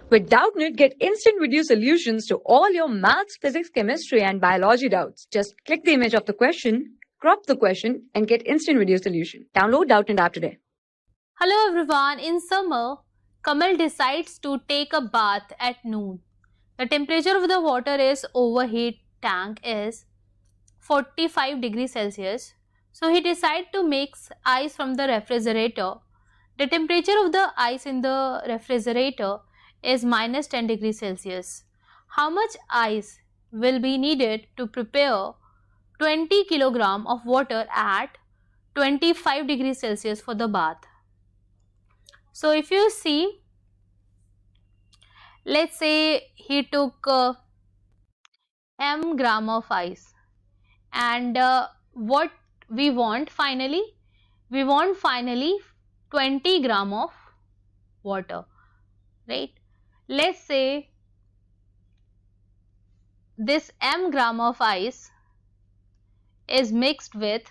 With Doubtnut, get instant video solutions to all your maths, physics, chemistry, and biology doubts. Just click the image of the question, crop the question, and get instant video solution. Download Doubtnut app today. Hello everyone, in summer, Kamal decides to take a bath at noon. The temperature of the water is overheat tank is 45 degrees Celsius. So he decides to mix ice from the refrigerator. The temperature of the ice in the refrigerator is minus 10 degrees Celsius. How much ice will be needed to prepare 20 kilogram of water at 25 degrees Celsius for the bath? So if you see, let's say he took m gram of ice, and what we want finally? We want finally 20 gram of water, right? Let's say this m gram of ice is mixed with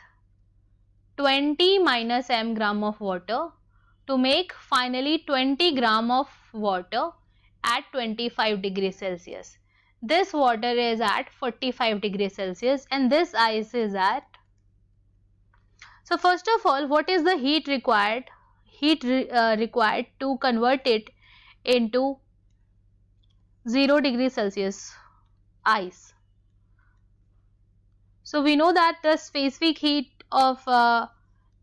20 minus m gram of water to make finally 20 gram of water at 25 degrees Celsius. This water is at 45 degrees Celsius and this ice is at. So first of all, what is the heat required? Required to convert it into 0 degrees Celsius ice. So we know that the specific heat of the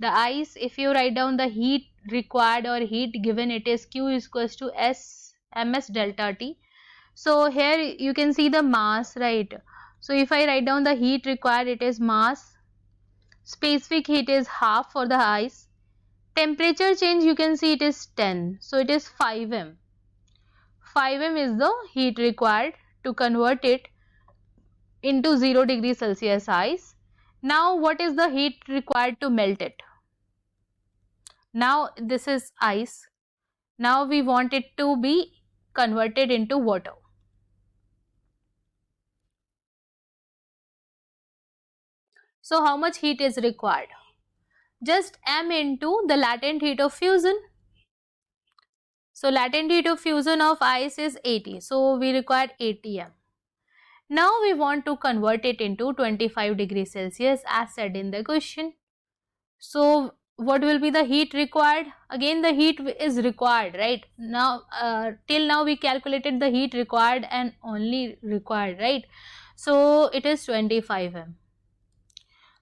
ice, if you write down the heat required or heat given, it is Q is equals to S ms delta T. So here you can see the mass, right? So if I write down the heat required, it is mass. Specific heat is half for the ice. Temperature change, you can see it is 10. So it is 5m. 5m is the heat required to convert it into 0 degrees Celsius ice. Now what is the heat required to melt it? Now this is ice. Now we want it to be converted into water. So how much heat is required? Just m into the latent heat of fusion. So latent heat of fusion of ice is 80. So we require 80 m. Now we want to convert it into 25 degrees Celsius as said in the question. So what will be the heat required? Again the heat is required, right? Now till now we calculated the heat required and only required, right? So it is 25 m.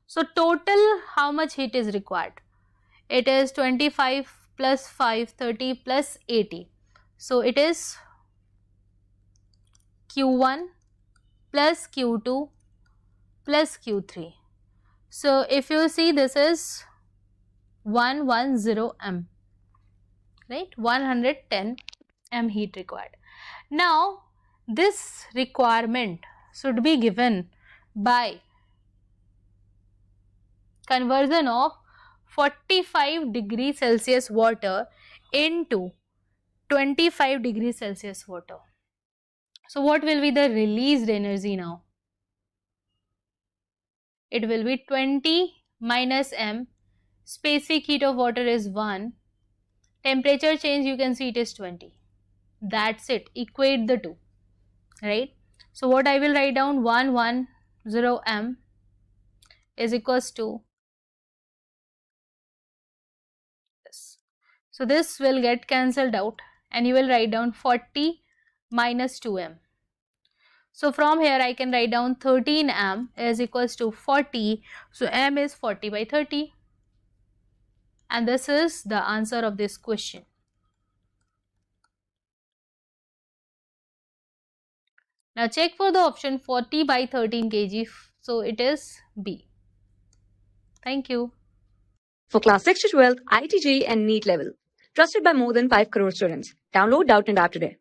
So total how much heat is required? It is 25 plus 5, 30 plus 80. So it is Q1 plus Q2 plus Q3. So if you see, this is 110 m, right? 110 m heat required. Now this requirement should be given by conversion of 45 degrees Celsius water into 25 degrees Celsius water. So what will be the released energy now? It will be 20 minus m. Specific heat of water is 1. Temperature change, you can see it is 20. That's it. Equate the two, right? So what I will write down, 110 m is equals to this. So this will get cancelled out and you will write down 40 minus 2m. So from here I can write down 13 m is equals to 40. So m is 40 by 30. And this is the answer of this question. Now check for the option 40 by 13 kg. So it is B. Thank you. For class 6 to 12, IIT JEE and NEET level. Trusted by more than 5 crore students. Download Doubtnut app today.